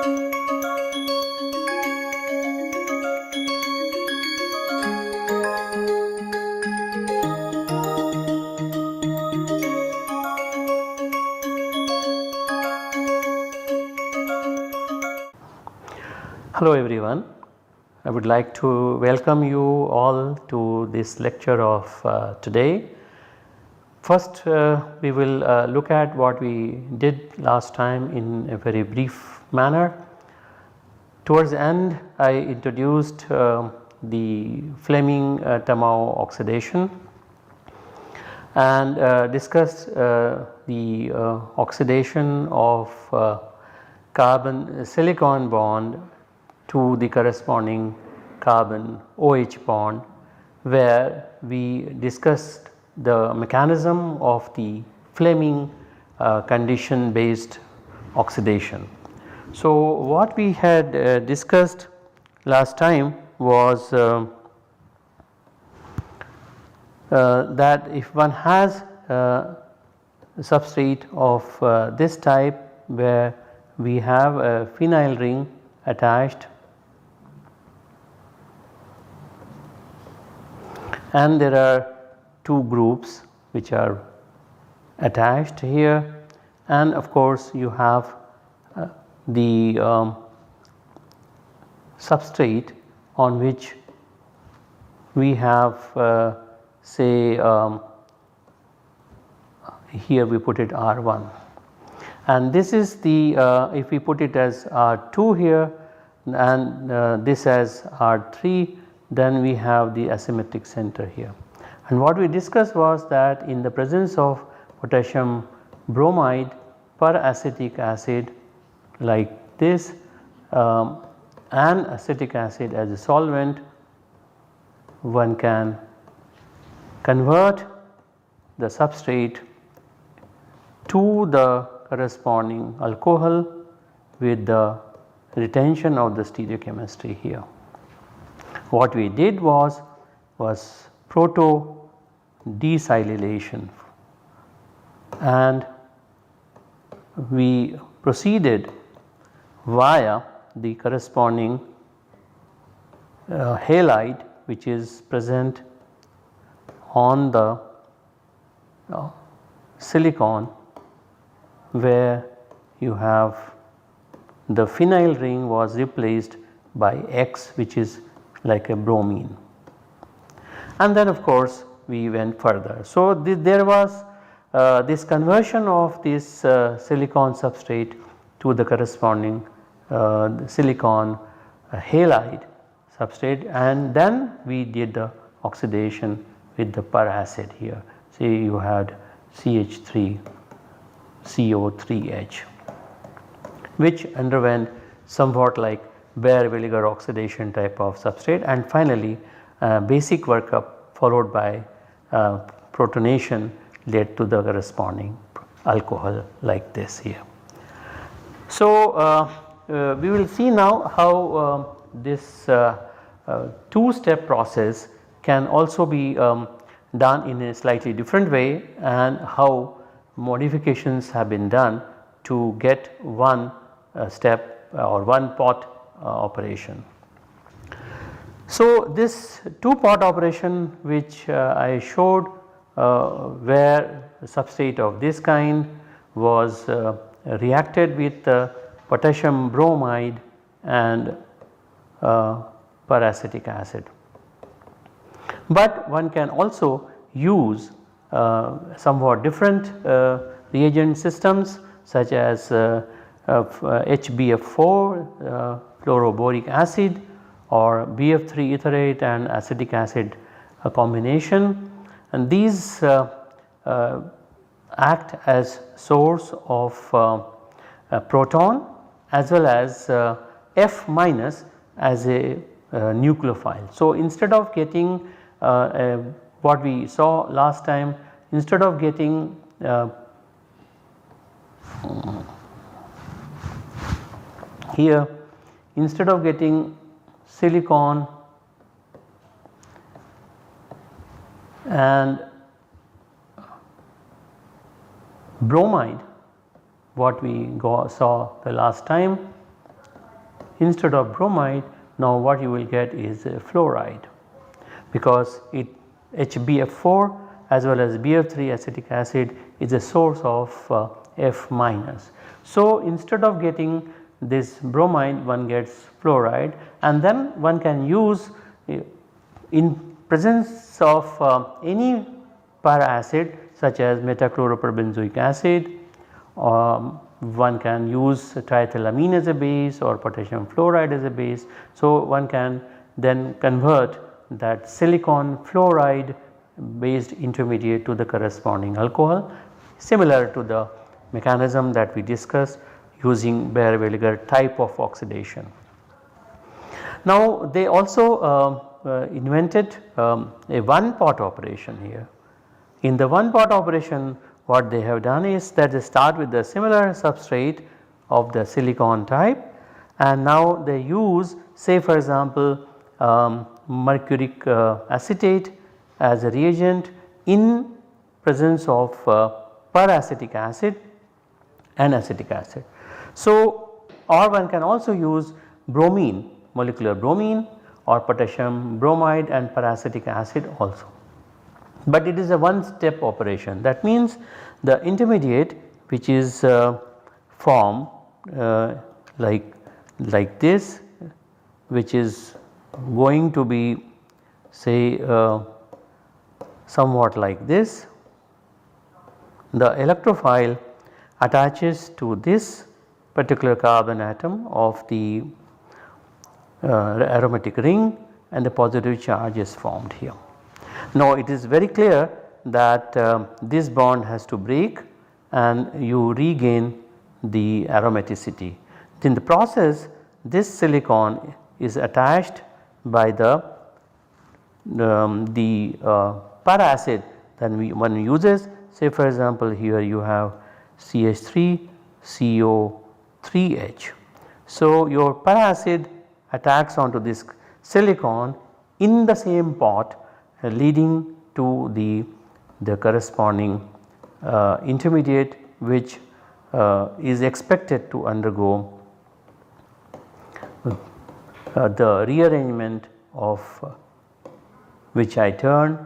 Hello everyone, I would like to welcome you all to this lecture of today. First we will look at what we did last time in a very brief manner. Towards the end I introduced the Fleming Tamao oxidation and discussed the oxidation of carbon silicon bond to the corresponding carbon OH bond, where we discussed the mechanism of the Fleming condition based oxidation. So, what we had discussed last time was that if one has a substrate of this type where we have a phenyl ring attached and there are two groups which are attached here, and of course you have the substrate on which we have say here we put it R1, and this is the if we put it as R2 here and this as R3, then we have the asymmetric center here. And what we discussed was that in the presence of potassium bromide per acetic acid like this and acetic acid as a solvent, one can convert the substrate to the corresponding alcohol with the retention of the stereochemistry here. What we did was proto desilylation, and we proceeded via the corresponding halide which is present on the silicon, where you have the phenyl ring was replaced by X, which is like a bromine, and then of course we went further. So, there was this conversion of this silicon substrate to the corresponding silicon halide substrate, and then we did the oxidation with the per acid here. Say you had CH3 CO3H, which underwent somewhat like Baeyer-Villiger oxidation type of substrate, and finally basic workup followed by protonation led to the corresponding alcohol like this here. So, we will see now how this two-step process can also be done in a slightly different way, and how modifications have been done to get one step or one pot operation. So, this two pot operation which I showed where a substrate of this kind was reacted with potassium bromide and peracetic acid. But one can also use somewhat different reagent systems such as HBF4 fluoroboric acid or BF3 etherate and acetic acid combination, and these act as source of proton as well as F minus as a nucleophile. So, instead of getting what we saw last time, instead of getting here, instead of getting silicon and bromide, what we saw the last time, instead of bromide, now what you will get is fluoride, because it HBF4 as well as BF3 acetic acid is a source of F minus. So, instead of getting this bromide, one gets fluoride, and then one can use in presence of any para acid such as metachloroperbenzoic acid, one can use triethylamine as a base or potassium fluoride as a base. So, one can then convert that silicon fluoride based intermediate to the corresponding alcohol, similar to the mechanism that we discussed using Baeyer-Williger type of oxidation. Now, they also invented a one pot operation here. In the one pot operation, what they have done is that they start with the similar substrate of the silicon type, and now they use, say for example, mercuric acetate as a reagent in presence of peracetic acid and acetic acid. So, or one can also use bromine, molecular bromine or potassium bromide and peracetic acid also, but it is a one step operation. That means the intermediate which is formed like this, which is going to be say somewhat like this. The electrophile attaches to this particular carbon atom of the aromatic ring, and the positive charge is formed here. Now, it is very clear that this bond has to break and you regain the aromaticity. In the process, this silicon is attached by the para acid that one uses. Say for example, here you have CH3 CO3H. So, your para acid attacks onto this silicon in the same pot, leading to the corresponding intermediate which is expected to undergo the rearrangement of which I termed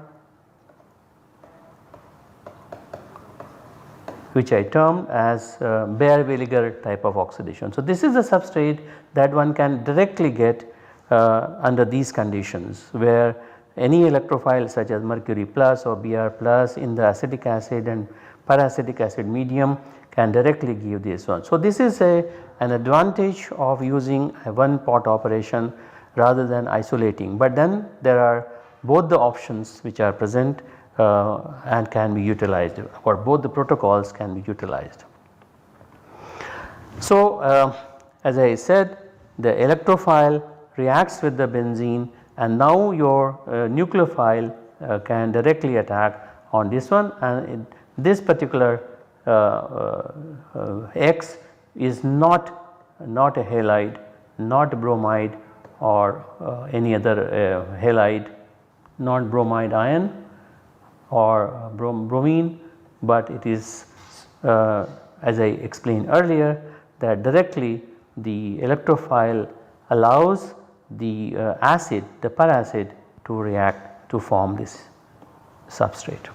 as Baeyer-Williger type of oxidation. So, this is a substrate that one can directly get under these conditions, where any electrophile such as mercury plus or Br plus in the acetic acid and peracetic acid medium can directly give this one. So, this is an advantage of using a one pot operation rather than isolating, but then there are both the options which are present and can be utilized, or both the protocols can be utilized. So, as I said, the electrophile reacts with the benzene, and now your nucleophile can directly attack on this one, and this particular X is not a halide, not bromide or any other halide, not bromide ion or bromine, but it is as I explained earlier, that directly the electrophile allows the acid, the peracid, to react to form this substrate,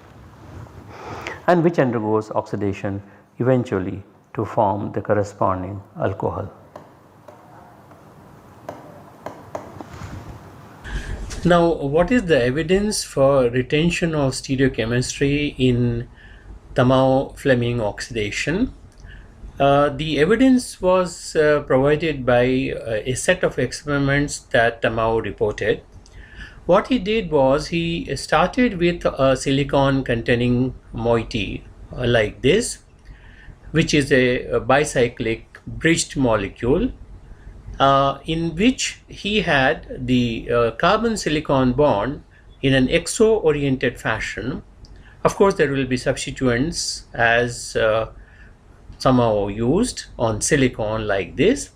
and which undergoes oxidation eventually to form the corresponding alcohol. Now, what is the evidence for retention of stereochemistry in Tamao-Fleming oxidation? The evidence was provided by a set of experiments that Tamao reported. What he did was he started with a silicon containing moiety like this, which is a bicyclic bridged molecule, in which he had the carbon silicon bond in an exo oriented fashion. Of course, there will be substituents as somehow used on silicon like this.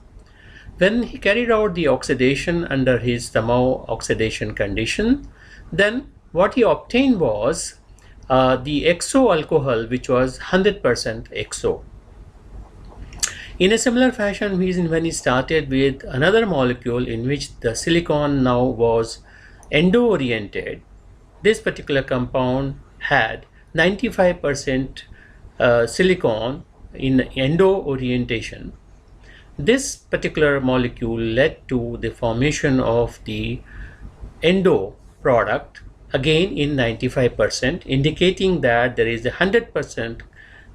When he carried out the oxidation under his Tamao oxidation condition, then what he obtained was the exo alcohol, which was 100% exo. In a similar fashion, when he started with another molecule in which the silicon now was endo-oriented, this particular compound had 95% silicon in endo orientation. This particular molecule led to the formation of the endo product again in 95%, indicating that there is a 100%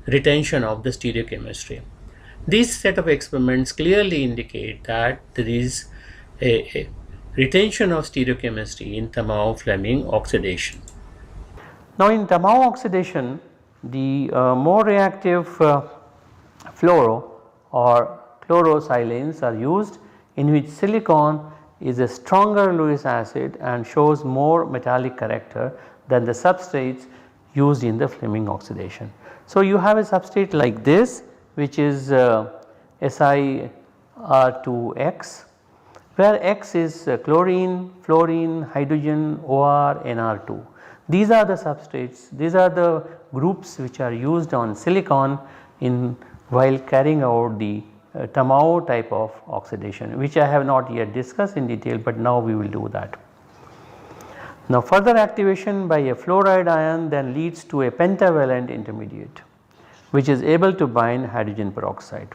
retention of the stereochemistry. This set of experiments clearly indicate that there is a retention of stereochemistry in Tamao-Fleming oxidation. Now in Tamao oxidation, the more reactive fluoro or chlorosilane are used, in which silicon is a stronger Lewis acid and shows more metallic character than the substrates used in the Fleming oxidation. So you have a substrate like this, which is SiR2X, where X is chlorine, fluorine, hydrogen, OR, NR2. These are the substrates, these are the groups which are used on silicon while carrying out the Tamao type of oxidation, which I have not yet discussed in detail, but now we will do that. Now further activation by a fluoride ion then leads to a pentavalent intermediate, which is able to bind hydrogen peroxide.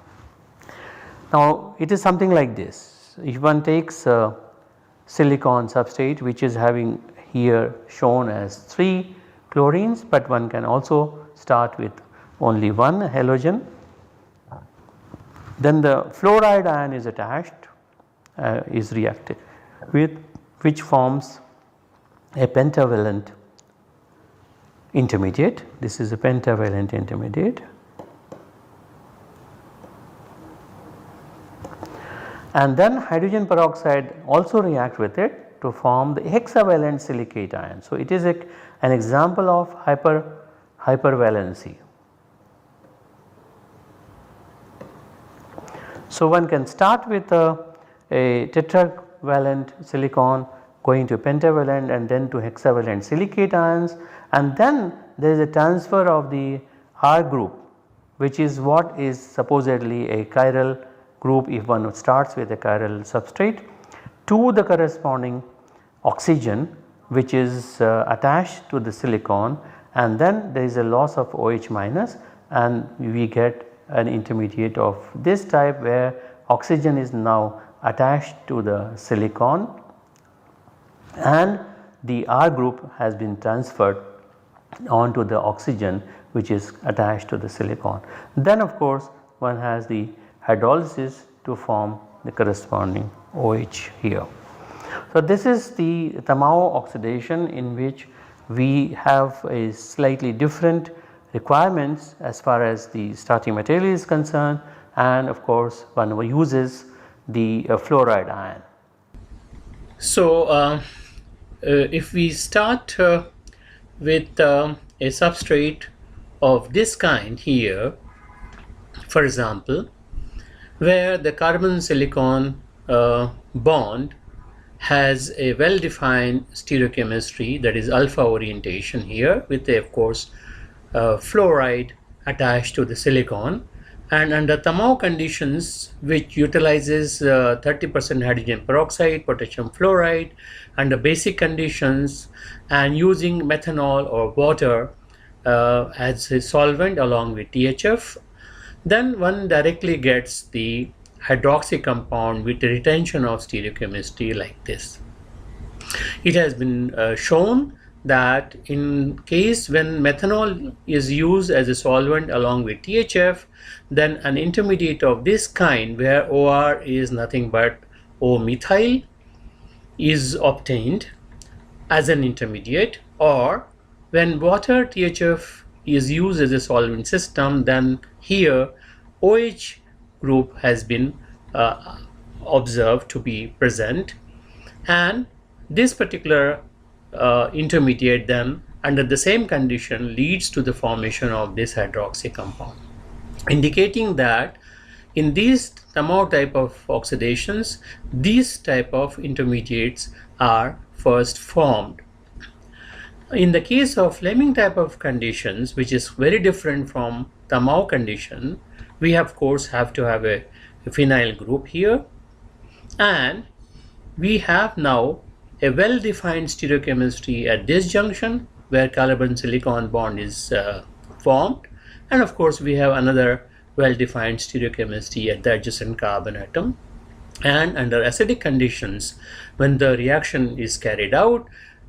Now it is something like this. If one takes a silicon substrate which is having here shown as 3 chlorines, but one can also start with only one halogen. Then the fluoride ion is attached, is reacted with, which forms a pentavalent intermediate. This is a pentavalent intermediate, and then hydrogen peroxide also react with it to form the hexavalent silicate ion. So it is an example of hypervalency. So one can start with a tetravalent silicon going to pentavalent and then to hexavalent silicate ions, and then there is a transfer of the R group, which is what is supposedly a chiral group if one starts with a chiral substrate, to the corresponding oxygen which is attached to the silicon, and then there is a loss of OH minus and we get an intermediate of this type where oxygen is now attached to the silicon and the R group has been transferred onto the oxygen which is attached to the silicon. Then of course one has the hydrolysis to form the corresponding OH here. So this is the Tamao oxidation, in which we have a slightly different requirements as far as the starting material is concerned, and of course one uses the fluoride ion. So if we start with a substrate of this kind here, for example, where the carbon silicon bond has a well defined stereochemistry, that is alpha orientation here, with a, of course fluoride attached to the silicon, and under Tamao conditions which utilizes 30% hydrogen peroxide, potassium fluoride under basic conditions, and using methanol or water as a solvent along with THF, then one directly gets the hydroxy compound with the retention of stereochemistry like this. It has been shown that in case when methanol is used as a solvent along with THF, then an intermediate of this kind, where OR is nothing but O-methyl, is obtained as an intermediate, or when water THF is used as a solvent system, then here OH group has been observed to be present, and this particular intermediate then under the same condition leads to the formation of this hydroxy compound, indicating that in these Tamao type of oxidations, these type of intermediates are first formed. In the case of Fleming type of conditions, which is very different from Tamao condition, we of course have to have a phenyl group here, and we have now a well-defined stereochemistry at this junction where carbon-silicon bond is formed, and of course we have another well-defined stereochemistry at the adjacent carbon atom. And under acidic conditions, when the reaction is carried out,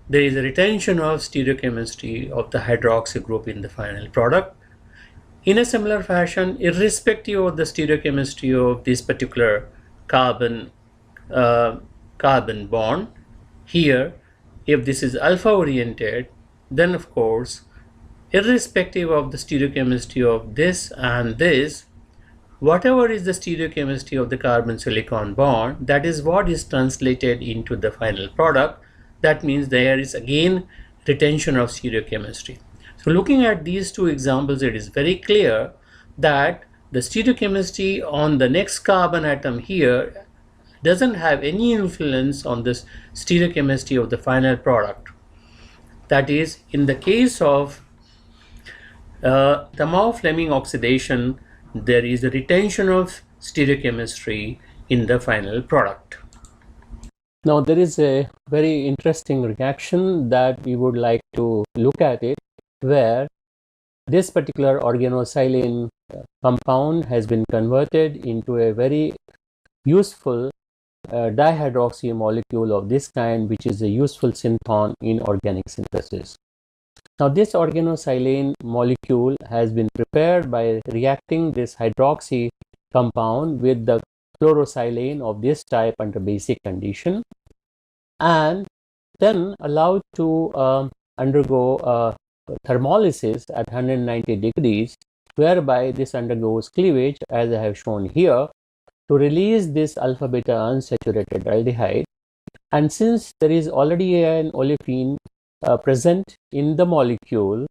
there is a retention of stereochemistry of the hydroxy group in the final product. In a similar fashion, irrespective of the stereochemistry of this particular carbon carbon bond here, if this is alpha oriented, then of course, irrespective of the stereochemistry of this and this, whatever is the stereochemistry of the carbon silicon bond, that is what is translated into the final product. That means there is again retention of stereochemistry. So looking at these two examples, it is very clear that the stereochemistry on the next carbon atom here doesn't have any influence on this stereochemistry of the final product. That is, in the case of Tamao-Fleming oxidation, there is a retention of stereochemistry in the final product. Now there is a very interesting reaction that we would like to look at it, where this particular organosilane compound has been converted into a very useful dihydroxy molecule of this kind, which is a useful synthon in organic synthesis. Now this organosilane molecule has been prepared by reacting this hydroxy compound with the chlorosilane of this type under basic condition, and then allowed to undergo thermolysis at 190 degrees, whereby this undergoes cleavage, as I have shown here, to release this alpha beta unsaturated aldehyde. And since there is already an olefin present in the molecule,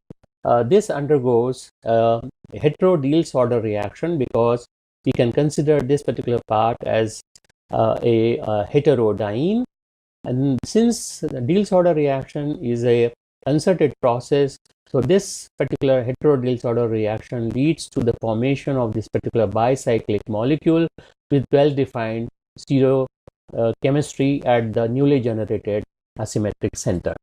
this undergoes a hetero-Diels order reaction, because we can consider this particular part as a heterodiene. And since the Diels order reaction is a concerted process, so this particular hetero-Diels order reaction leads to the formation of this particular bicyclic molecule with well-defined stereochemistry at the newly generated asymmetric center.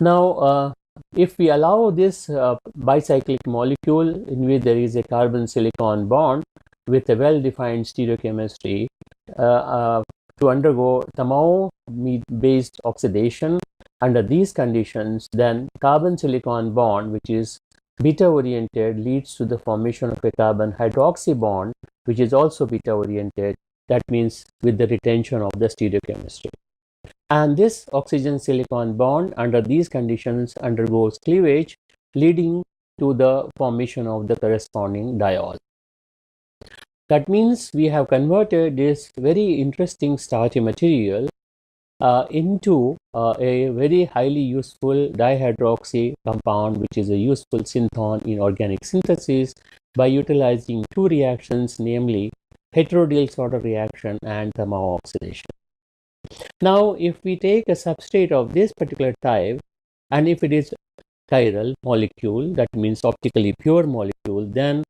Now, if we allow this bicyclic molecule in which there is a carbon-silicon bond with a well-defined stereochemistry to undergo Tamao-based oxidation under these conditions, then carbon-silicon bond, which is beta-oriented, leads to the formation of a carbon hydroxy bond, which is also beta-oriented. That means with the retention of the stereochemistry. And this oxygen-silicon bond under these conditions undergoes cleavage, leading to the formation of the corresponding diol. That means we have converted this very interesting starchy material into a very highly useful dihydroxy compound, which is a useful synthon in organic synthesis, by utilizing two reactions, namely hetero-Diels order reaction and Tamao oxidation. Now, if we take a substrate of this particular type, and if it is chiral molecule, that means optically pure molecule, then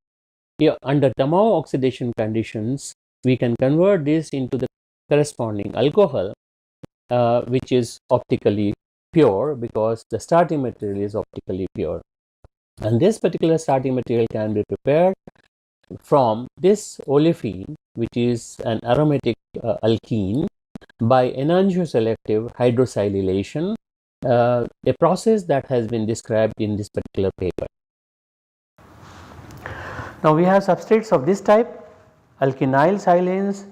under Tamao oxidation conditions, we can convert this into the corresponding alcohol, which is optically pure, because the starting material is optically pure. And this particular starting material can be prepared from this olefin, which is an aromatic alkene, by enantioselective hydrosilylation, a process that has been described in this particular paper. Now we have substrates of this type, alkenyl silanes,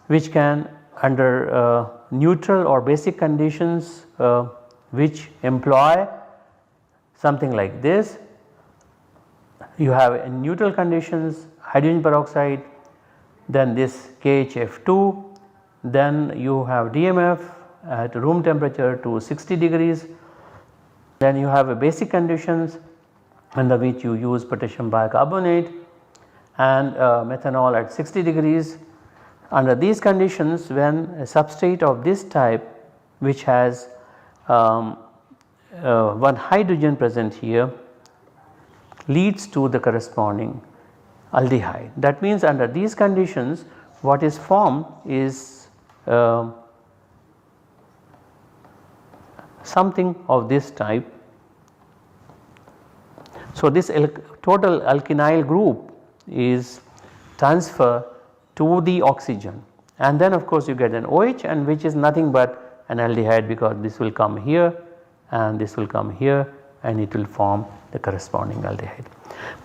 which can under neutral or basic conditions which employ something like this. You have in neutral conditions hydrogen peroxide, then this KHF2, then you have DMF at room temperature to 60 degrees, then you have a basic conditions under which you use potassium bicarbonate and methanol at 60 degrees. Under these conditions, when a substrate of this type, which has one hydrogen present here, leads to the corresponding aldehyde. That means under these conditions what is formed is something of this type. So, this total alkynyl group is transferred to the oxygen, and then of course you get an OH, and which is nothing but an aldehyde, because this will come here and this will come here and it will form the corresponding aldehyde.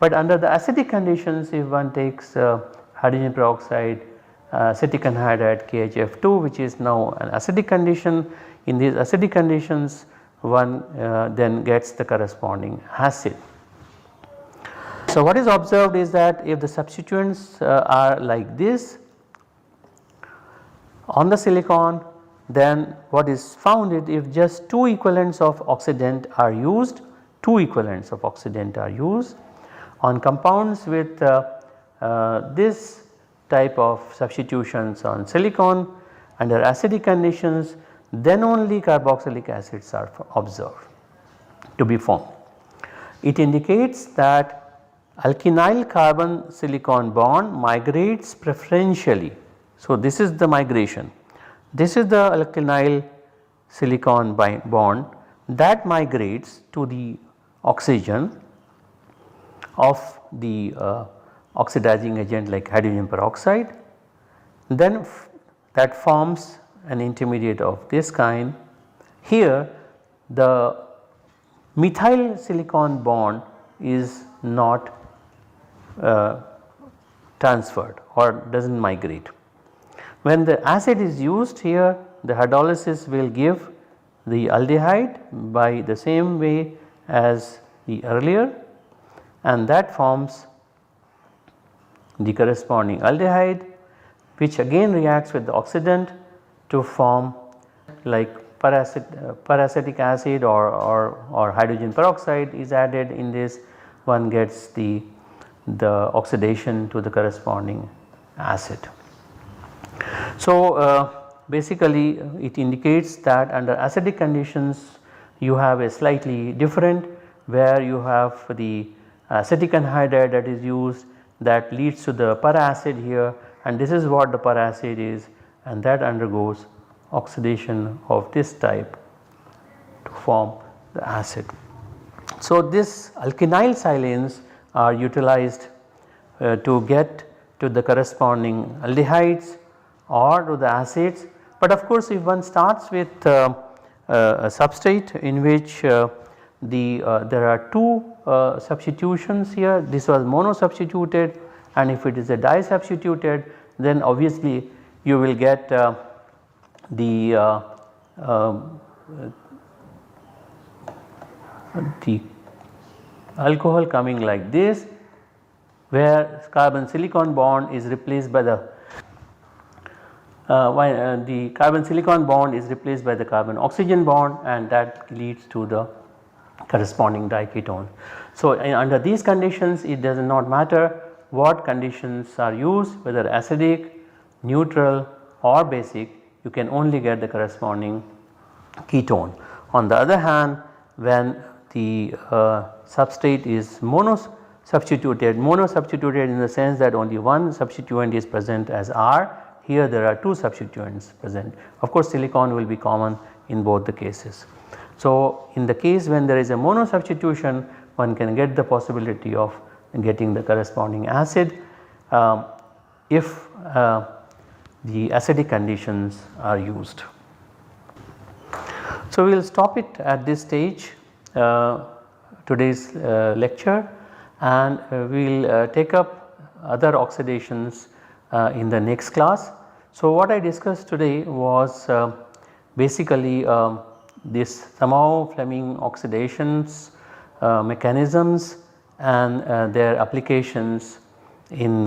But under the acidic conditions, if one takes hydrogen peroxide, acetic anhydride KHF2, which is now an acidic condition, in these acidic conditions one then gets the corresponding acid. So, what is observed is that if the substituents are like this on the silicon, then what is found is if just 2 equivalents of oxidant are used, 2 equivalents of oxidant are used on compounds with this type of substitutions on silicon under acidic conditions, then only carboxylic acids are observed to be formed. It indicates that alkynyl carbon silicon bond migrates preferentially. So, this is the migration, this is the alkynyl silicon bond that migrates to the oxygen of the oxidizing agent like hydrogen peroxide, then that forms an intermediate of this kind. Here the methyl silicon bond is not transferred or does not migrate. When the acid is used here, the hydrolysis will give the aldehyde by the same way as the earlier, and that forms the corresponding aldehyde, which again reacts with the oxidant to form like peracetic acid or hydrogen peroxide is added in this, one gets the oxidation to the corresponding acid. So, basically it indicates that under acidic conditions you have a slightly different, where you have the acetic anhydride that is used that leads to the peracid here, and this is what the peracid is, and that undergoes oxidation of this type to form the acid. So, this alkynyl silanes are utilized to get to the corresponding aldehydes or to the acids, but of course if one starts with a substrate in which there are 2 substitutions here, this was mono substituted, and if it is a di substituted, then obviously you will get the alcohol coming like this, where carbon silicon bond is replaced by the carbon silicon bond is replaced by the carbon oxygen bond, and that leads to the corresponding diketone. So, under these conditions it does not matter what conditions are used, whether acidic, neutral or basic, you can only get the corresponding ketone. On the other hand, when the substrate is mono substituted in the sense that only one substituent is present as R, here there are 2 substituents present. Of course, silicon will be common in both the cases. So, in the case when there is a mono substitution, one can get the possibility of getting the corresponding acid if the acidic conditions are used. So, we will stop it at this stage today's lecture, and we will take up other oxidations in the next class. So, what I discussed today was basically this Tamao-Fleming oxidations mechanisms and their applications in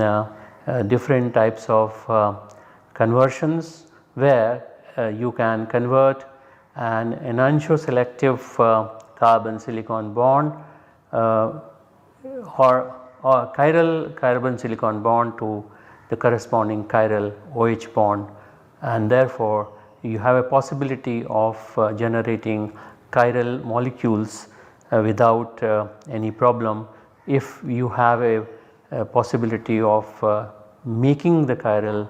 different types of conversions, where you can convert an enantioselective carbon silicon bond or chiral carbon silicon bond to the corresponding chiral OH bond, and therefore you have a possibility of generating chiral molecules without any problem if you have a possibility of making the chiral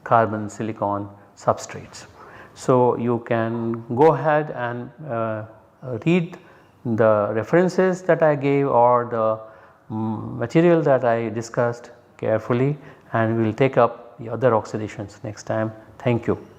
carbon silicon substrates. So, you can go ahead and read the references that I gave or the material that I discussed carefully, and we will take up the other oxidations next time. Thank you.